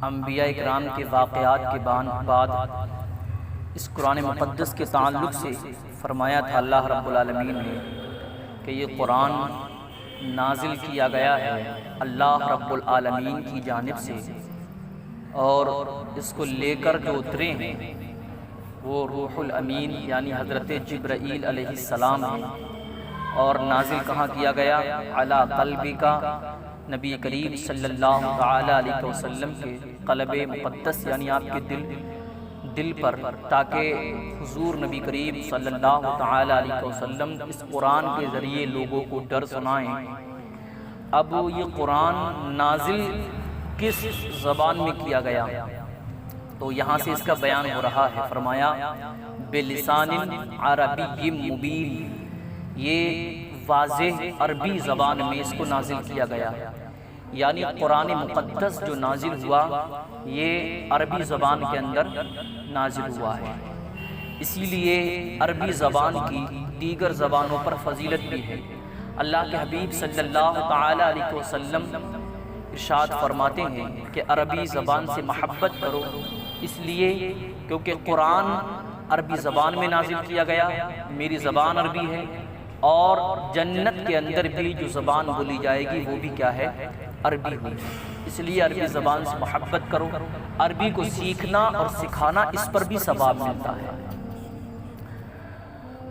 انبیاء اکرام کے واقعات کے بعد اس قرآن مقدس کے تعلق سے فرمایا تھا اللہ رب العالمین نے کہ یہ قرآن نازل کیا گیا ہے اللہ رب العالمین کی جانب سے، اور اس کو لے کر جو اترے ہیں وہ روح الامین یعنی حضرت جبرائیل علیہ السلام ہیں، اور نازل کہاں کیا گیا؟ علی قلبک، نبی کریم صلی اللہ تعالی علیہ وسلم کے قلب مقدس یعنی آپ کے دل پر، تاکہ حضور نبی کریم صلی اللہ تعالی علیہ وسلم اس قرآن کے ذریعے لوگوں کو ڈر سنائیں۔ اب یہ قرآن نازل کس زبان میں کیا گیا؟ تو یہاں سے اس کا بیان ہو رہا ہے، فرمایا بلسان عربی مبین، یہ واضح عربی زبان میں اس کو نازل کیا گیا، یعنی قرآن مقدس جو نازل ہوا یہ عربی زبان کے اندر نازل ہوا ہے، اسی لیے عربی زبان کی دیگر زبانوں پر فضیلت بھی ہے۔ اللہ کے حبیب صلی اللہ تعالی علیہ وسلم ارشاد فرماتے ہیں کہ عربی زبان سے محبت کرو، اس لیے کیونکہ قرآن عربی زبان میں نازل کیا گیا، میری زبان عربی ہے، اور جنت کے اندر بھی جو زبان بولی جائے گی وہ بھی کیا ہے؟ عربی ہوئی، اس لیے عربی زبان سے محبت کرو۔ عربی کو سیکھنا اور سکھانا اس پر بھی ثواب ملتا ہے۔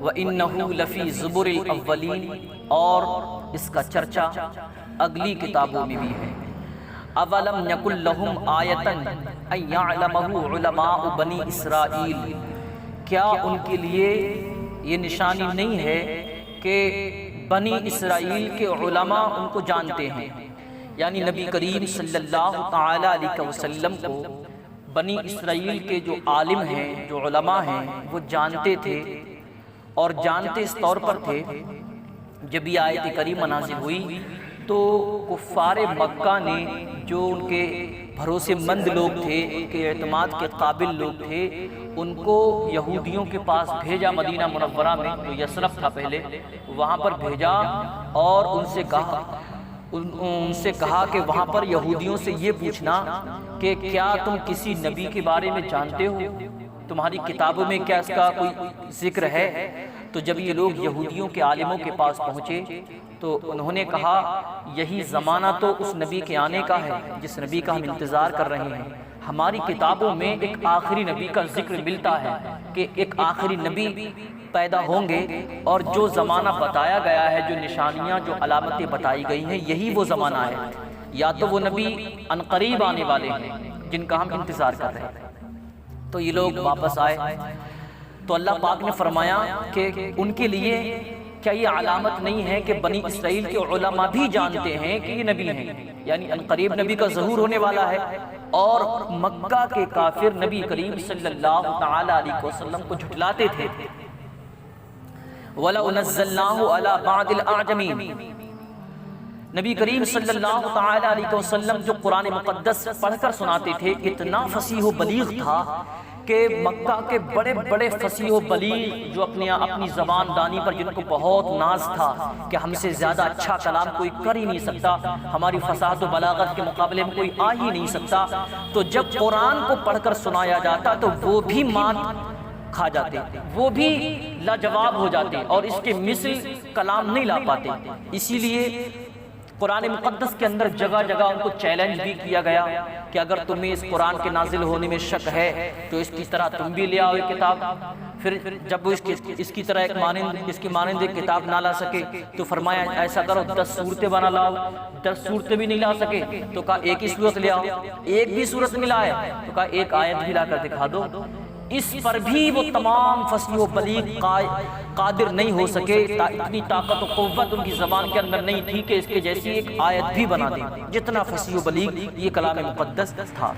وَإِنَّهُ لَفِي زُبُرِ الْأَوَّلِينَ، اور اس کا چرچا اگلی کتابوں میں بھی ہے۔ اَوَلَمْ يَكُنْ لَهُمْ آیَةً أَن يَعْلَمَهُ عُلَمَاءُ بَنِي إِسْرَائِیل، کیا ان کے لیے یہ نشانی نہیں ہے کہ بنی اسرائیل کے علماء ان کو جانتے ہیں، یعنی نبی کریم صلی اللہ تعالی علیہ وسلم کو بنی اسرائیل کے جو عالم ہیں، جو علماء ہیں، وہ جانتے تھے، اور جانتے اس طور پر تھے جب یہ آیت کریمہ نازل ہوئی تو کفار مکہ نے، جو ان کے بھروسے مند لوگ تھے، ان کے اعتماد کے قابل لوگ تھے، ان کو یہودیوں کے پاس بھیجا، مدینہ منورہ میں جو یثرب تھا پہلے، وہاں پر بھیجا، اور ان سے کہا کہ وہاں پر یہودیوں سے یہ پوچھنا کہ کیا تم کسی نبی کے بارے میں جانتے ہو؟ تمہاری کتابوں میں کیا اس کا کوئی ذکر ہے؟ تو جب یہ لوگ یہودیوں کے عالموں کے پاس پہنچے تو انہوں نے کہا یہی زمانہ تو اس نبی کے آنے کا ہے جس نبی کا ہم انتظار کر رہے ہیں۔ ہماری کتابوں میں ایک آخری نبی کا ذکر ملتا ہے کہ ایک آخری نبی پیدا ہوں گے، اور جو زمانہ بتایا گیا ہے، جو نشانیاں، جو علامتیں بتائی گئی ہیں، یہی وہ زمانہ ہے، یا تو وہ نبی عنقریب آنے والے ہیں جن کا ہم انتظار کر رہے ہیں۔ تو یہ لوگ واپس آئے تو اللہ پاک نے فرمایا کہ ان کے لیے کیا یہ علامت نہیں ہے کہ بنی اسرائیل کے علماء بھی جانتے ہیں کہ یہ نبی ہیں، یعنی عنقریب نبی کا ظہور ہونے والا ہے، اور مکہ کے کافر نبی کریم صلی اللہ تعالی علیہ وسلم کو جھٹلاتے تھے۔ وَلَوْ نَزَّلْنَاهُ عَلَى بَعْضِ الْأَعْجَمِينَ، نبی کریم صلی اللہ تعالی علیہ وسلم جو قرآن مقدس پڑھ کر سناتے تھے، اتنا فصیح و بلیغ تھا کہ مکہ کے بڑے بڑے فصیح و بلیغ جو اپنی زبان دانی پر جن کو بہت ناز تھا کہ ہم سے زیادہ اچھا کلام کوئی کر ہی نہیں سکتا، ہماری فصاحت و بلاغت کے مقابلے میں کوئی آ ہی نہیں سکتا، تو جب قرآن کو پڑھ کر سنایا جاتا تو وہ بھی مات کھا جاتے، وہ بھی لاجواب ہو جاتے، اور اس کے مثل کلام نہیں لا پاتے۔ اسی لیے قرآن مقدس کے اندر جگہ جگہ ان کو چیلنج بھی کیا گیا کہ اگر تمہیں اس قرآن کے نازل ہونے میں شک ہے تو اس کی طرح تم بھی لے آؤ ایک کتاب۔ پھر جب وہ اس کی طرح اس کی مانند ایک کتاب نہ لا سکے تو فرمایا ایسا کرو 10 صورتیں بنا لاؤ۔ 10 صورتیں بھی نہیں لا سکے تو کہا ایک ہی صورت لے آؤ۔ ایک بھی صورت نہیں لائے تو کہا ایک آیت بھی لا کر دکھا دو۔ اس پر بھی وہ تمام فصیح و بلیغ قادر نہیں ہو سکے، اتنی طاقت و قوت ان کی زبان کے اندر نہیں تھی کہ اس کے جیسی ایک آیت بھی بنا دیں، جتنا فصیح و بلیغ یہ کلام مقدس تھا۔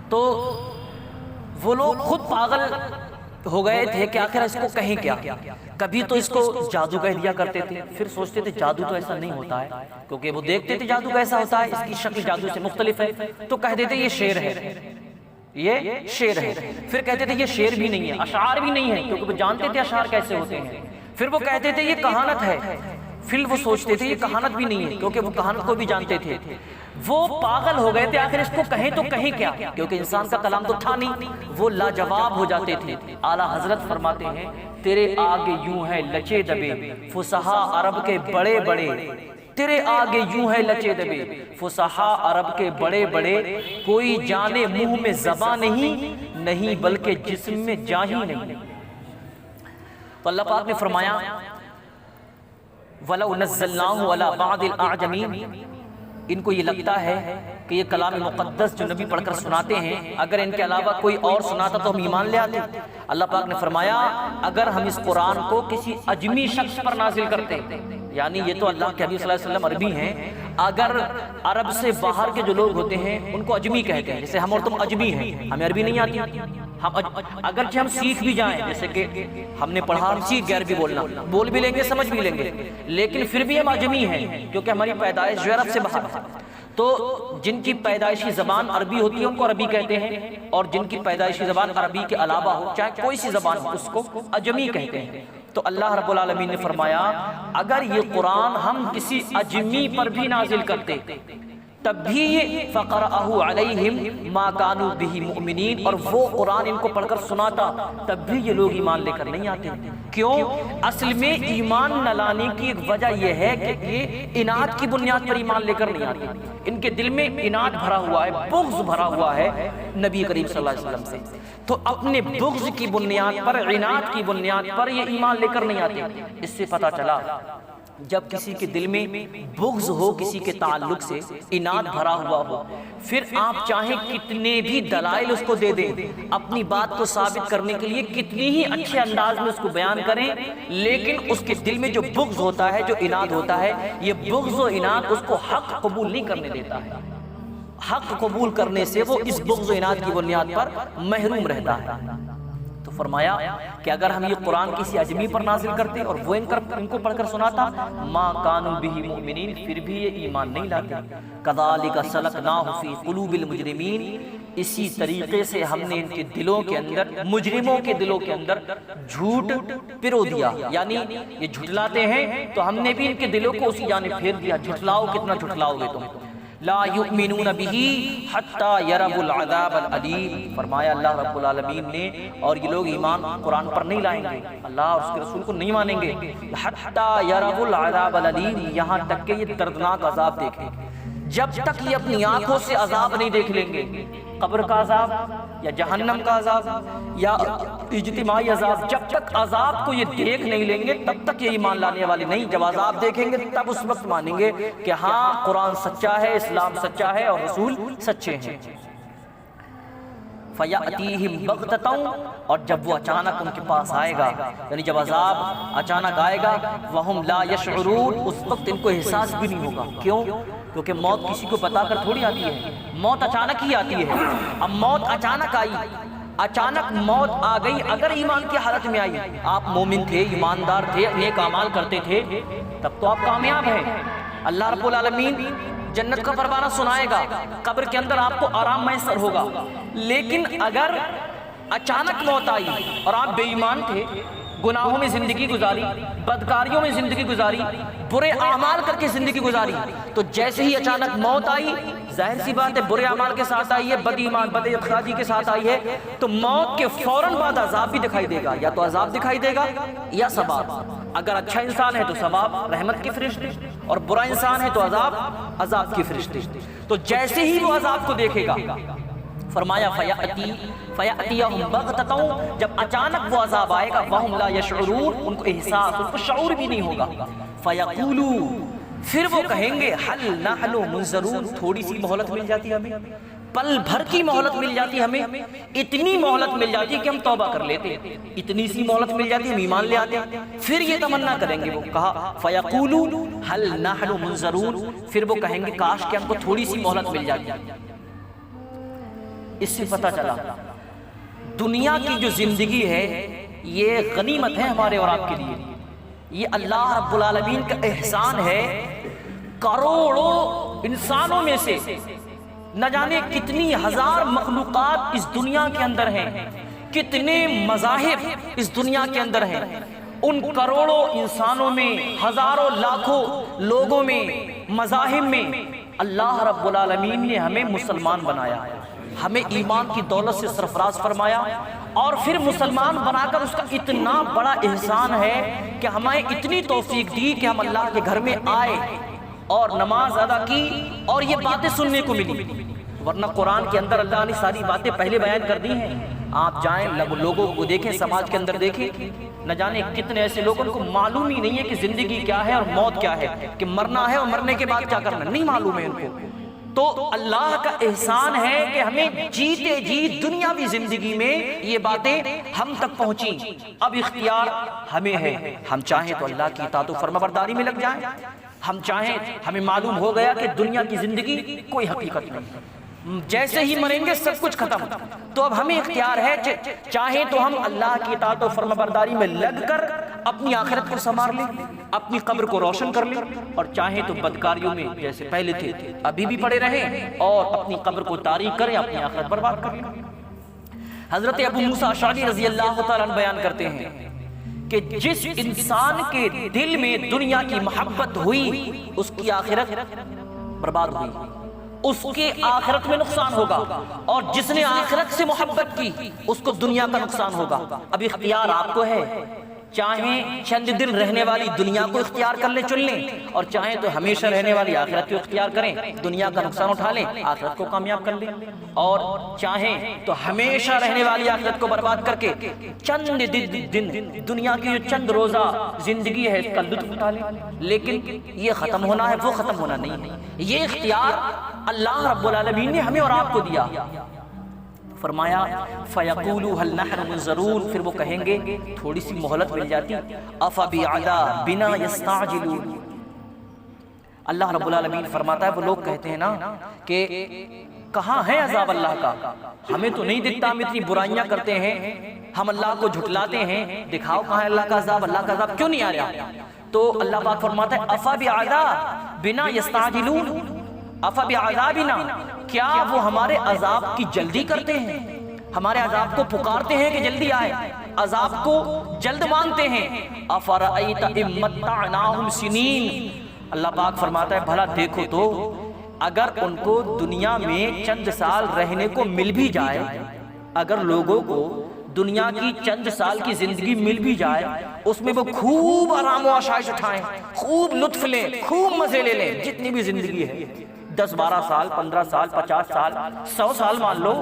تو وہ لوگ خود پاگل ہو گئے تھے کہ آخر اس کو کہیں کیا۔ کبھی تو اس کو جادو کہہ دیا کرتے تھے، پھر سوچتے تھے جادو تو ایسا نہیں ہوتا ہے، کیونکہ وہ دیکھتے تھے جادو کیسا ہوتا ہے، اس کی شکل جادو سے مختلف ہے، تو کہہ دیتے یہ شعر ہے، یہ شعر ہے۔ پھر کہتے تھے یہ شعر بھی نہیں ہے، اشعار بھی نہیں ہے، کیونکہ وہ جانتے تھے اشعار کیسے ہوتے ہیں۔ پھر وہ کہتے تھے یہ کہانت ہے، پھر وہ سوچتے تھے یہ کہانت بھی نہیں ہے، کیونکہ وہ کہانت کو بھی جانتے تھے۔ وہ پاگل ہو گئے تھے آخر اس کو کہیں تو کہیں کیا، کیونکہ انسان کا کلام تو تھا نہیں، وہ لاجواب ہو جاتے تھے۔ اعلیٰ حضرت فرماتے ہیں تیرے آگے یوں ہے لچے دبے فصحا عرب کے بڑے بڑے، تیرے آگے یوں ہے لچے دبے فصحا عرب کے بڑے بڑے، کوئی جانے منہ میں زباں نہیں بلکہ جسم میں جاں ہی نہیں۔ تو اللہ پاک نے فرمایا وَلَوْ نَزَّلْنَاهُ عَلَى بَعْضِ الْأَعْجَمِينَ، ان کو یہ لگتا ہے کہ یہ کلام مقدس جو نبی پڑھ کر سناتے ہیں اگر ان کے علاوہ کوئی اور سناتا تو ہم ایمان لے آتے۔ اللہ پاک نے فرمایا اگر ہم اس قرآن کو کسی اجمی شخص پر نازل کرتے، یعنی یہ تو اللہ کے حبیب صلی اللہ علیہ وسلم عربی ہیں، اگر عرب سے باہر کے جو لوگ ہوتے ہیں ان کو اجمی کہتے ہیں، جیسے ہم اور تم اجمی ہیں، ہمیں عربی نہیں آتی، اگرچہ ہم سیکھ بھی جائیں، جیسے کہ ہم نے پڑھا ہم سیکھ گئے عربی بولنا، بول بھی لیں گے سمجھ بھی لیں گے، لیکن پھر بھی ہم اجمی ہیں کیونکہ ہماری پیدائش جو عرب سے باہر ہے۔ تو جن کی پیدائشی زبان عربی ہوتی ہے ان کو عربی کہتے ہیں، اور جن کی پیدائشی زبان عربی کے علاوہ ہو چاہے کوئی سی زبان ہو اس کو اجمی کہتے ہیں۔ تو اللہ رب العالمین نے فرمایا اگر یہ قرآن ہم کسی اجمی پر بھی نازل کرتے تب بھی فَقَرَأَهُ عَلَيْهِمْ مَا كَانُوا بِهِ مُؤْمِنِينَ، اور وہ قرآن ان کو پڑھ کر سناتا تب بھی یہ لوگ ایمان لے کر نہیں آتے۔ کیوں؟ اصل میں ایمان نہ لانے کی ایک وجہ یہ ہے کہ یہ اناد کی بنیاد پر ایمان لے کر نہیں آتے، ان کے دل میں اناد بھرا ہوا ہے، بغض بھرا ہوا ہے نبی کریم صلی اللہ علیہ وسلم سے، تو اپنے بغض کی بنیاد پر، عناد کی بنیاد پر یہ ایمان لے کر نہیں آتے۔ اس سے پتہ چلا جب کسی کے دل میں بغض ہو کسی کے تعلق سے، اناد بھرا ہوا ہو، پھر آپ چاہیں کتنے بھی دلائل اس کو دے دیں، اپنی بات کو ثابت کرنے کے لیے کتنی ہی اچھے انداز میں اس کو بیان کریں، لیکن اس کے دل میں جو بغض ہوتا ہے، جو اناد ہوتا ہے، یہ بغض و اناد اس کو حق قبول نہیں کرنے دیتا ہے۔ حق قبول کرنے سے وہ اس بغض و اناد کی بنیاد پر محروم رہتا ہے۔ تو فرمایا کہ اگر ہم یہ قرآن کسی اجمی پر نازل کرتے اور وہ ان کو پڑھ کر سناتا ما کانوا بہ مؤمنین، پھر بھی یہ ایمان نہیں لاتے۔ کذالک سلکناہ فی قلوب المجرمین، اسی طریقے سے ہم نے ان کے دلوں کے اندر، مجرموں کے دلوں کے اندر جھوٹ پرو دیا، یعنی یہ جھٹلاتے ہیں تو ہم نے بھی ان کے دلوں کو اسی جانب پھیر دیا۔ جھٹلاؤ کتنا جھٹلاؤ گے تم، لا یؤمنون بہ حتی یروا العذاب العلیم، فرمایا اللہ رب العالمین نے، اور یہ لوگ ایمان قرآن پر نہیں لائیں گے، اللہ اور اس کے رسول کو نہیں مانیں گے، حتی یروا العذاب العلیم، یہاں تک کہ یہ دردناک عذاب دیکھیں۔ جب تک یہ اپنی آنکھوں سے عذاب نہیں دیکھ لیں گے، قبر کا عذاب یا جہنم کا عذاب یا اجتماعی عذاب، جب تک عذاب کو یہ دیکھ نہیں لیں گے تب تک یہ ایمان لانے والے نہیں۔ جب عذاب دیکھیں گے تب اس وقت مانیں گے کہ ہاں قرآن سچا ہے، اسلام سچا ہے اور رسول سچے ہیں۔ فَيَأْتِيهِمْ بَغْتَةً، اور جب وہ اچانک ان کے پاس آئے گا، یعنی جب عذاب اچانک آئے گا، وَهُمْ لَا يَشْعُرُونَ، اس وقت ان کو احساس بھی نہیں ہوگا۔ کیوں؟ کیونکہ موت کسی کو بتا کر تھوڑی آتی ہے، موت اچانک ہی آتی ہے۔ اب موت اچانک آئی، اچانک موت آ گئی، اگر ایمان کی حالت میں آئی، آپ مومن تھے، ایماندار تھے، نیک اعمال کرتے تھے، تب تو آپ کامیاب ہیں۔ اللہ رب العالمین جنت کا پروانہ سنائے گا، قبر کے اندر آپ کو آرام میسر ہوگا۔ لیکن اگر اچانک موت آئی اور آپ بے ایمان تھے، گناہوں میں زندگی گزاری، بدکاریوں میں زندگی گزاری، برے اعمال کر کے زندگی گزاری، تو جیسے ہی اچانک موت آئی، ظاہر سی بات ہے برے اعمال کے ساتھ آئی ہے، بد ایمان بد اعتقادی کے ساتھ آئی ہے، تو موت کے فوراً بعد عذاب بھی دکھائی دے گا، یا تو عذاب دکھائی دے گا یا ثواب۔ اگر اچھا انسان ہے تو ثواب رحمت کے فرشتے، اور برا انسان ہے تو عذاب کے فرشتے۔ تو جیسے ہی وہ عذاب کو دیکھے گا، فرمایا فَيَأْتِيَهُمْ بَغْتَةً، جب اچانک وہ عذاب آئے گا، وَهُمْ لَا يَشْعُرُونَ، ان کو احساس، ان کو شعور بھی نہیں ہوگا۔ فَيَقُولُوا، پھر وہ کہیں گے هَلْ نَحْنُ مُنظَرُونَ، تھوڑی سی مہلت مل جاتی ہمیں، پل بھر کی مہلت مل جاتی ہمیں، اتنی مہلت مل جاتی کہ ہم توبہ کر لیتے، اتنی سی مہلت مل جاتی ہم ایمان لے آتے۔ پھر یہ تمنا کریں گے، وہ کہا فَيَقُولُوا هَلْ نَحْنُ مُنظَرُونَ، پھر وہ کہیں گے کاش کہ ہم کو تھوڑی سی مہلت مل جاتی۔ اس سے پتہ چلا دنیا کی جو زندگی ہے یہ غنیمت ہے ہمارے اور آپ کے لیے، یہ اللہ رب العالمین کا احسان ہے۔ کروڑوں انسانوں میں سے نہ جانے کتنی ہزار مخلوقات اس دنیا کے اندر ہیں، کتنے مذاہب اس دنیا کے اندر ہیں، ان کروڑوں انسانوں میں، ہزاروں لاکھوں لوگوں میں، مذاہب میں اللہ رب العالمین نے ہمیں مسلمان بنایا، ہمیں ایمان کی دولت سے سرفراز فرمایا، اور پھر مسلمان بنا کر اس کا اتنا بڑا احسان ہے کہ ہمیں اتنی توفیق دی کہ ہم اللہ کے گھر میں آئے اور نماز ادا کی اور یہ باتیں سننے کو ملی، ورنہ قرآن کے اندر اللہ نے ساری باتیں پہلے بیان کر دی ہیں۔ آپ جائیں لوگوں کو دیکھیں، سماج کے اندر دیکھیں، نہ جانے کتنے ایسے لوگوں کو معلوم ہی نہیں ہے کہ زندگی کیا ہے اور موت کیا ہے، کہ مرنا ہے اور مرنے کے بعد کیا کرنا نہیں معلوم ہے ان کو۔ تو اللہ کا احسان ہے کہ ہمیں جیتے جی دنیاوی زندگی میں یہ باتیں ہم تک پہنچیں۔ اب اختیار ہمیں ہے، ہم چاہیں تو اللہ کی اطاعت و فرمانبرداری میں لگ جائیں، ہم چاہیں، ہمیں معلوم ہو گیا کہ دنیا کی زندگی کوئی حقیقت نہیں، جیسے ہی مریں گے سب کچھ ختم، تو اب ہمیں اختیار ہے، چاہیں تو ہم اللہ کی اطاعت و فرمانبرداری میں لگ کر اپنی آخرت کو سنوار لیں، اپنی قبر کو روشن کر لیں، اور چاہیں تو بدکاریوں میں جیسے پہلے تھے ابھی بھی پڑے رہیں اور اپنی قبر کو تاریک کریں، اپنی آخرت برباد کر لیں۔ حضرت ابو موسیٰ اشعری رضی اللہ تعالیٰ عنہ بیان کرتے ہیں کہ جس انسان کے دل میں دنیا کی محبت ہوئی اس کی آخرت برباد ہوئی، اس کے آخرت میں نقصان ہوگا، اور جس نے آخرت سے محبت کی اس کو دنیا کا نقصان ہوگا۔ اب اختیار آپ کو ہے، چاہیں چند دن رہنے والی دنیا کو اختیار کر لیں، چن لیں، اور چاہیں تو ہمیشہ رہنے والی آخرت کو اختیار کریں، دنیا کا نقصان اٹھا لیں، آخرت کو کامیاب کر لیں، اور چاہیں تو ہمیشہ رہنے والی آخرت کو برباد کر کے چند دن دنیا کی جو چند روزہ زندگی ہے اس کا لطف اٹھا لیں، لیکن یہ ختم ہونا ہے، وہ ختم ہونا نہیں ہے۔ یہ اختیار اللہ رب العالمین نے ہمیں اور آپ کو دیا۔ فرمایا فَيَقُولُوا هَلْ نَحْنُ مُنظَرُونَ، پھر وہ کہیں گے تھوڑی سی مہلت مل جاتی، أَفَبِعَذَابِنَا يَسْتَعْجِلُونَ۔ اللہ رب العالمین فرماتا ہے وہ لوگ کہتے ہیں نا کہ کہاں ہے عذاب اللہ کا، ہمیں تو نہیں دکھتا، ہم اتنی برائیاں کرتے ہیں، ہم اللہ کو جھٹلاتے ہیں، دکھاؤ کہاں ہے اللہ کا عذاب، اللہ کا عذاب کیوں نہیں آ رہا؟ تو اللہ پاک فرماتا ہے أَفَبِعَذَابِنَا يَسْتَعْجِلُونَ، أَفَبِعَذَابِنَا، کیا وہ ہمارے عذاب کی جلدی کرتے ہیں، ہمارے عذاب کو پکارتے ہیں کہ جلدی آئے، عذاب کو جلد مانگتے ہیں۔ أَفَرَأَيْتَ إِن مَّتَّعْنَاهُمْ سِنِينَ، اللہ پاک فرماتا ہے بھلا دیکھو تو اگر ان کو دنیا میں چند سال رہنے کو مل بھی جائے، اگر لوگوں کو دنیا کی چند سال کی زندگی مل بھی جائے، اس میں وہ خوب آرام و آشائش اٹھائیں، خوب لطف لیں، خوب مزے لے لیں، جتنی بھی زندگی ہے، 10 12 سال 15 سال 50 سال 100 سال مان لو،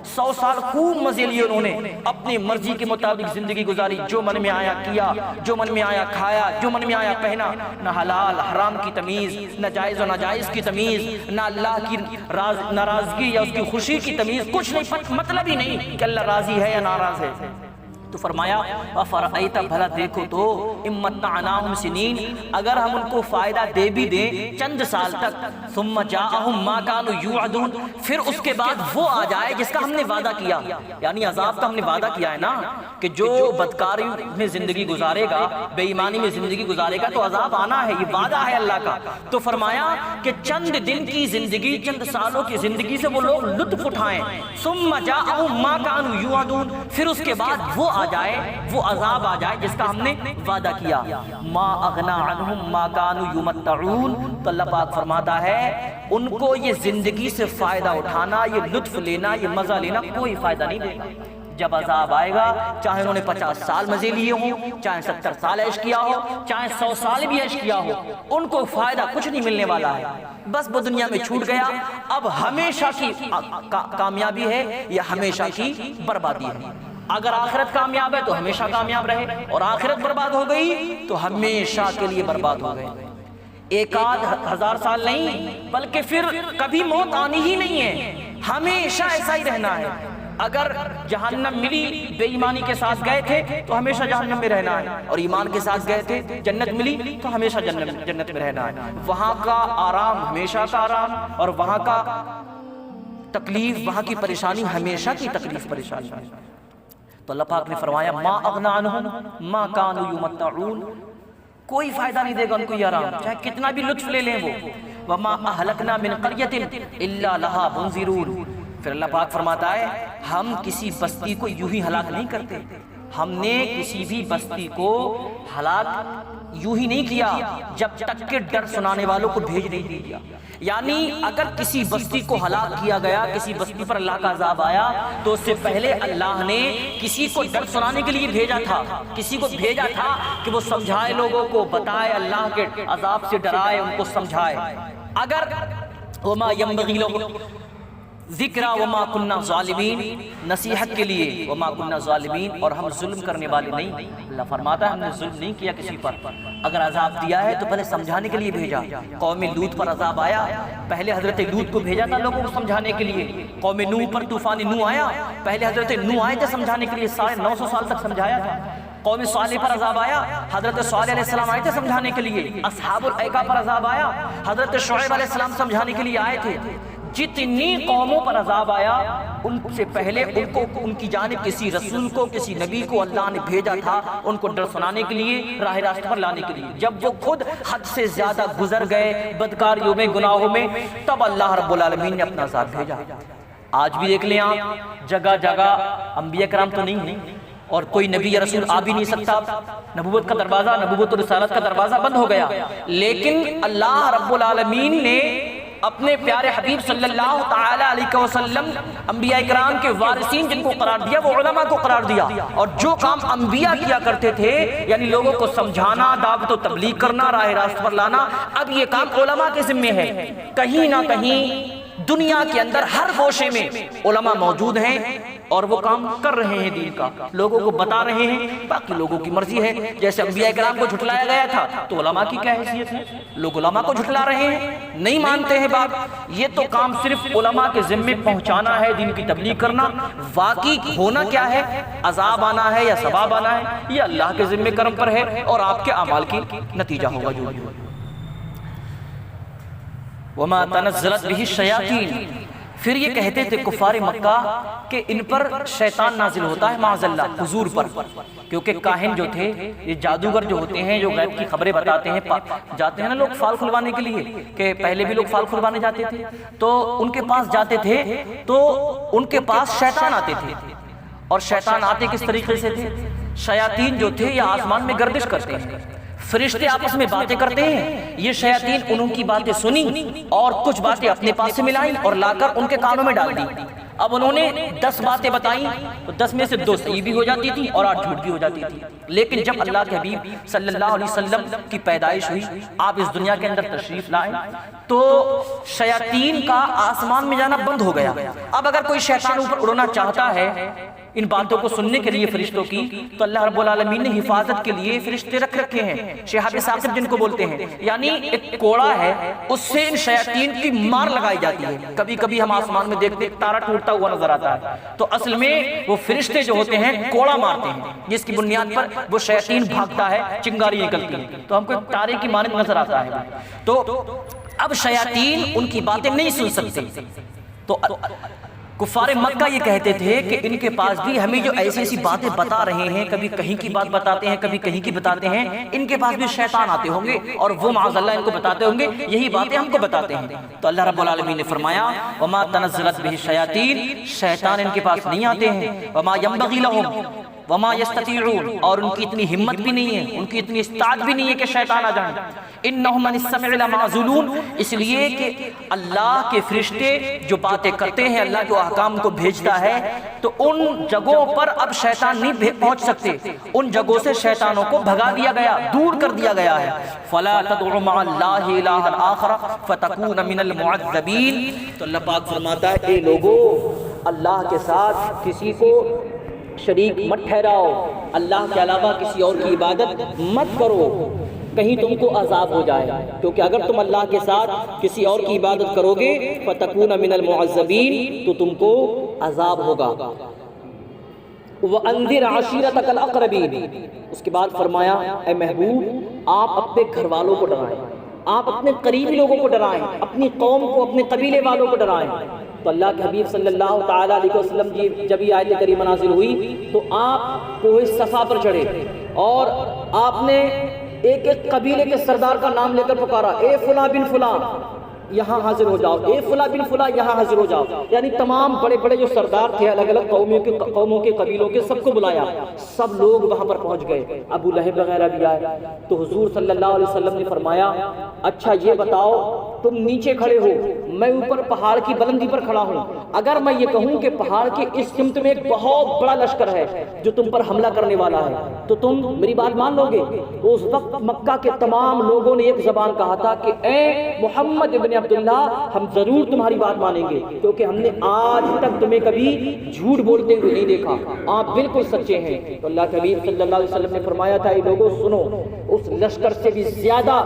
100 سال خوب مزے لیے انہوں نے، اپنی مرضی کے مطابق زندگی گزاری، جو من میں آیا کیا، جو من میں آیا کھایا، جو من میں آیا پہنا، نہ حلال حرام کی تمیز، نہ جائز و ناجائز کی تمیز، نہ اللہ کی ناراضگی یا اس کی خوشی کی تمیز، کچھ نہیں، مطلب ہی نہیں کہ اللہ راضی ہے یا ناراض ہے۔ تو فرمایا وَفَرَأَيْتَ، بھلا دیکھو تو إِن مَّتَّعْنَاهُمْ سِنِينَ، اگر ہم ان کو فائدہ دے بھی دیں چند سال تک، ثُمَّ جَاءَهُم مَّا كَانُوا يُوعَدُونَ، پھر اس کے بعد وہ آ جائے جس کا ہم نے وعدہ کیا، یعنی عذاب کا ہم نے وعدہ کیا ہے نا کہ جو بدکاری میں زندگی گزارے گا، بے ایمانی میں زندگی گزارے گا تو عذاب آنا ہے، یہ وعدہ ہے اللہ کا۔ تو فرمایا کہ چند دن کی زندگی، چند سالوں کی زندگی سے وہ لوگ لطف اٹھائیں، ثُمَّ جَاءَهُم مَّا كَانُوا يُوعَدُونَ، پھر اس کے بعد وہ آ جائے، وہ عذاب آ جائے جس کا ہم نے وعدہ کیا۔ ما اغنا عنہم ما كانوا يمتعون، تو اللہ پاک فرماتا ہے ان کو یہ زندگی سے فائدہ اٹھانا، یہ لطف لینا، یہ مزہ لینا کوئی فائدہ نہیں دے گا۔ جب عذاب آئے گا، چاہے انہوں نے 50 سال مزے لیے ہوں، چاہے 70 سال عیش کیا ہو، چاہے 100 سال بھی عیش کیا ہو، ان کو فائدہ کچھ نہیں ملنے والا ہے، بس وہ دنیا میں چھوٹ گیا۔ اب ہمیشہ کی کامیابی ہے یا ہمیشہ کی بربادی ہے؟ اگر آخرت کامیاب ہے تو ہمیشہ کامیاب رہے، اور آخرت برباد ہو گئی تو ہمیشہ کے لیے برباد ہو گئے۔ 1000 سال نہیں بلکہ پھر کبھی موت آنی ہی نہیں ہے، ہمیشہ ایسا ہی رہنا ہے۔ اگر جہنم ملی، بے ایمانی کے ساتھ گئے تھے تو ہمیشہ جہنم میں رہنا ہے، اور ایمان کے ساتھ گئے تھے جنت ملی تو ہمیشہ جنت میں رہنا ہے۔ وہاں کا آرام ہمیشہ کا آرام، اور وہاں کا تکلیف، وہاں کی پریشانی ہمیشہ کی تکلیف پریشانی ہے۔ تو اللہ پاک نے فرمایا ما اغنا عنہم ما كانوا يمتعون، کوئی فائدہ نہیں دے گا ان کو یہ آرام، چاہے کتنا بھی لطف لے لیں وہ۔ وما اہلکنا من قریۃ الا لها منذرون، پھر اللہ پاک فرماتا ہے ہم کسی بستی کو یوں ہی ہلاک نہیں کرتے ہم نے کسی بھی بستی کو ہلاک یوں ہی نہیں کیا جب تک کہ ڈر سنانے والوں کو بھیج نہیں دیا. یعنی اگر کسی بستی کو ہلاک کیا گیا، کسی بستی پر اللہ کا عذاب آیا، تو اس سے پہلے اللہ نے کسی کو ڈر سنانے کے لیے بھیجا تھا، کسی کو بھیجا تھا کہ وہ سمجھائے، لوگوں کو بتائے، اللہ کے عذاب سے ڈرائے، ان کو سمجھائے. اگر وما ينبغي له ذکر وما كنا ظالمین، نصیحت کے لیے وما كنا ظالمین، اور ہم ظلم کرنے والے نہیں. اللہ فرماتا ہے ہم نے ظلم نہیں کیا کسی پر. اگر عذاب دیا ہے تو پہلے سمجھانے کے لیے بھیجا. قوم لوط پر عذاب آیا، پہلے حضرت لوط کو بھیجا تھا لوگوں کو سمجھانے کے لیے. قوم نوح پر طوفان نوح آیا، پہلے حضرت نوح آئے تھے سمجھانے کے لیے، 950 سال تک سمجھایا تھا. قوم صالح پر عذاب آیا، حضرت صالح علیہ السلام آئے تھے سمجھانے کے لیے. اصحاب الایکہ پر عذاب آیا، حضرت شعیب علیہ السلام سمجھانے کے لیے آئے تھے. جتنی قوموں پر عذاب آیا ان سے پہلے ان کی جانب کسی رسول کو، کسی نبی کو اللہ نے بھیجا تھا، ان کو ڈر سنانے کے لیے، راہ راست پر لانے کے لیے. جب وہ خود حد سے زیادہ گزر گئے بدکاریوں میں، گناہوں میں، تب اللہ رب العالمین نے اپنا عذاب بھیجا. آج بھی دیکھ لیں آپ، جگہ جگہ انبیاء کرام تو نہیں ہیں، اور کوئی نبی یا رسول آ بھی نہیں سکتا. نبوت کا دروازہ، نبوت و رسالت کا دروازہ بند ہو گیا. لیکن اللہ رب العالمین نے اپنے پیارے حبیب صلی اللہ تعالی علیہ وسلم انبیاء کرام کے وارثین جن کو قرار دیا، وہ علماء کو قرار دیا. اور جو کام انبیاء کیا کرتے تھے، یعنی لوگوں کو سمجھانا، دعوت و تبلیغ کرنا، راہ راست پر لانا، اب یہ کام علماء کے ذمہ ہے. کہیں نہ کہیں دنیا کے اندر ہر گوشے میں علماء موجود ہیں اور وہ کام کر رہے ہیں، دین کا لوگوں کو بتا رہے ہیں. باقی لوگوں کی مرضی ہے. جیسے انبیاء کرام کو جھٹلایا گیا تھا تو علماء کی کیا حیثیت ہے؟ لوگ علماء کو جھٹلا رہے ہیں، نہیں مانتے ہیں بات. یہ تو کام صرف علماء کے ذمے پہنچانا ہے، دین کی تبلیغ کرنا. واقعی ہونا کیا ہے، عذاب آنا ہے یا ثواب آنا ہے، یہ اللہ کے ذمے کرم پر ہے اور آپ کے اعمال کی نتیجہ ہوگا جو بھی ہو. وما تنزلت به الشیاطین، پھر یہ کہتے تھے کفار مکہ کہ ان پر شیطان نازل ہوتا ہے معاذ اللہ، حضور پر. کیونکہ کاہن جو تھے، یہ جادوگر جو ہوتے ہیں، جو غیب کی خبریں بتاتے ہیں، جاتے ہیں نا لوگ فال کھلوانے کے لیے، کہ پہلے بھی لوگ فال کھلوانے جاتے تھے تو ان کے پاس جاتے تھے تو ان کے پاس شیطان آتے تھے. اور شیطان آتے کس طریقے سے تھے؟ شیاطین جو تھے یہ آسمان میں گردش کرتے ہیں، فرشتے آپس میں باتیں کرتے ہیں. یہ شیاطین انہوں کی باتیں سنی اور کچھ باتیں اپنے پاس سے ملائیں اور لا کر ان کے کانوں میں ڈال دی. اب انہوں نے 10 باتیں بتائیں تو 10 میں سے 2 صحیح بھی ہو جاتی تھی اور 8 جھوٹ بھی ہو جاتی تھی. لیکن جب اللہ کے حبیب صلی اللہ علیہ وسلم کی پیدائش ہوئی، آپ اس دنیا کے اندر تشریف لائے، تو شیاطین کا آسمان میں جانا بند ہو گیا. اب اگر کوئی شیطان اوپر اڑنا چاہتا ہے ان باتوں کو سننے کے لیے فرشتوں کی، تو اللہ رب العالمین نے حفاظت کے لیے فرشتے رکھے ہیں، شہاب ثاقب جن کو بولتے ہیں. یعنی ایک کوڑا ہے، اس سے ان شیاطین کی مار لگائی جاتی ہے. کبھی کبھی ہم آسمان میں دیکھتے ہیں تارا ٹوٹتا ہوا نظر آتا ہے، تو اصل میں وہ فرشتے جو ہوتے ہیں کوڑا مارتے ہیں، جس کی بنیاد پر وہ شیاطین بھاگتا ہے، چنگاری نکلتی ہے، تو ہم کو ایک تارے کی مانند نظر آتا ہے. تو اب شیاطین ان کی باتیں نہیں سن سکتے. تو کفار مکہ یہ کہتے تھے کہ ان کے پاس بھی ہمیں جو ایسی ایسی باتیں بتا رہے ہیں، کبھی کہیں کی بات بتاتے ہیں، کبھی کہیں کی بتاتے ہیں، ان کے پاس بھی شیطان آتے ہوں گے اور وہ معاذ اللہ ان کو بتاتے ہوں گے، یہی باتیں ہم کو بتاتے ہیں. تو اللہ رب العالمین نے فرمایا وما تنزلت به الشیاطین، شیطان ان کے پاس نہیں آتے ہیں. وما ينبغي لهم وما يستطيعون، اور ان کی اتنی ہمت بھی نہیں ہے، ان کی اتنی استعداد بھی نہیں ہے کہ شیطان آ جائیں. انہم من السمع لمعزولون، اس لیے کہ اللہ کے فرشتے جو باتیں کرتے ہیں، اللہ جو احکام کو بھیجتا ہے، تو ان جگہوں پر اب شیطان نہیں پہنچ سکتے. ان جگہوں سے شیطانوں کو بھگا دیا گیا، دور کر دیا گیا ہے. فلا تدع مع اللہ الہا آخر فتکون من المعذبین. تو اللہ پاک فرماتا ہے اے لوگو، اللہ کے ساتھ کسی کو شریک مت ٹھہراؤ، اللہ کے علاوہ کسی اور کی عبادت مت کرو، کہیں تم کو عذاب ہو جائے. کیونکہ اگر تم اللہ کے ساتھ کسی اور کی عبادت کرو گے فَتَكُونَ مِنَ الْمُعَذَّبِينَ، تو تم کو عذاب ہوگا. وَأَنذِرْ عَشِيرَتَكَ الْأَقْرَبِينَ، اس کے بعد فرمایا اے محبوب آپ اپنے گھر والوں کو ڈرائیں، آپ اپنے قریبی لوگوں کو ڈرائیں، اپنی قوم کو، اپنے قبیلے والوں کو ڈرائیں. تو اللہ کے حبیب صلی اللہ تعالیٰ علیہ وسلم جب یہ آیت کریمہ نازل ہوئی تو آپ کوہ صفا پر چڑھے اور آپ نے ایک ایک قبیلے کے سردار کا نام لے کر پکارا، اے فلاں بن فلاں، یہاں حاضر ہو جاؤ، اے فلاں بن فلاں یہاں حاضر ہو جاؤ. یعنی تمام بڑے بڑے جو سردار تھے الگ الگ قوموں کے قبیلوں کے، سب کو بلایا. سب لوگ وہاں پر پہنچ گئے، ابو لہب وغیرہ بھی آئے. تو حضور صلی اللہ علیہ وسلم نے فرمایا اچھا یہ بتاؤ تم نیچے کھڑے ہو، میں اوپر پہاڑ کی بلندی پر کھڑا ہوں، اگر میں یہ کہوں کہ پہاڑ کے اس سمت میں ایک بہت بڑا لشکر ہے جو تم پر حملہ کرنے والا ہے تو تم میری بات مان لو گے؟ تو اس وقت مکہ کے تمام لوگوں نے ایک زبان کہا تھا کہ اے محمد ابن عبداللہ ہم ضرور تمہاری بات مانیں گے، کیونکہ ہم نے آج تک تمہیں کبھی جھوٹ بولتے ہوئے نہیں دیکھا، آپ بالکل سچے ہیں. تو اللہ کے حبیب صلی اللہ علیہ وسلم نے فرمایا تھا اے لوگوں سنو، اس لشکر سے بھی زیادہ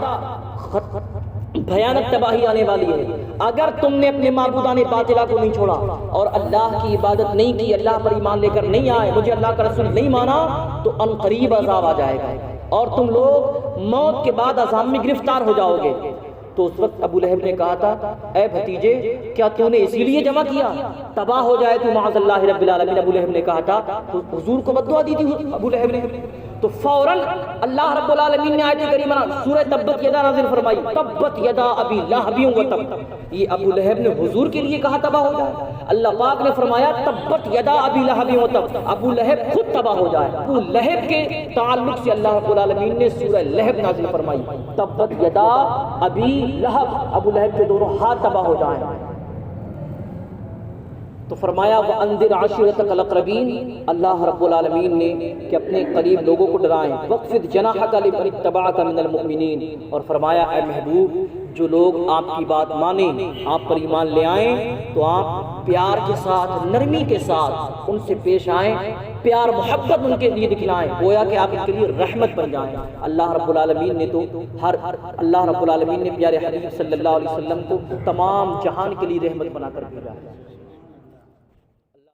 بھیانک تباہی آنے والی ہے اگر تم نے اپنے معبودان باطلہ کو نہیں چھوڑا اور اللہ کی عبادت نہیں کی، اللہ پر ایمان لے کر نہیں آئے، مجھے اللہ کا رسول نہیں مانا، تو ان قریب عذاب آ جائے گا اور تم لوگ موت کے بعد عذاب میں گرفتار ہو جاؤ گے. تو اس وقت ابو لہب نے کہا تھا اے بھتیجے کیا تو نے اسی لیے جمع کیا تباہ ہو جائے تو معاذ اللہ رب العالمین؟ ابو لہب نے کہا تھا. حضور کو بد دعا دی تھی ابو لہب نے. تو فوراً اللہ رب العالمین نے آیت کریمہ سورہ تبت یدا نازل فرمائی، تبت یدا ابی لہب وتب. یہ ابو لہب نے حضور کے لیے کہا تباہ ہو جائے، اللہ پاک نے فرمایا تبت یدا ابی لہب وتب، ابو لہب خود تباہ ہو جائے. ابو لہب کے تعلق سے اللہ رب العالمین نے سورہ لہب نازل فرمائی، تبت یدا ابی لہب، ابو لہب کے دونوں ہاتھ تباہ ہو جائیں. تو فرمایا وَأَنذِرْ عَشِيرَتَكَ الْأَقْرَبِينَ، اللہ رب العالمین نے کہ اپنے قریب لوگوں کو ڈرائیں. وَاخْفِضْ جَنَاحَكَ لِمَنِ اتَّبَعَكَ مِنَ الْمُؤْمِنِينَ، اور فرمایا اے محبوب جو لوگ آپ کی بات مانیں، آپ پر ایمان لے آئیں تو آپ پیار کے ساتھ، نرمی کے ساتھ ان سے پیش آئیں، پیار محبت ان کے لیے دکھلائیں، گویا کہ آپ ان کے لیے رحمت بن جائیں. اللہ رب العالمین نے تو اللہ رب العالمین نے پیارے حبیب صلی اللہ علیہ وسلم کو تمام جہان کے لیے رحمت بنا کر بھیجا.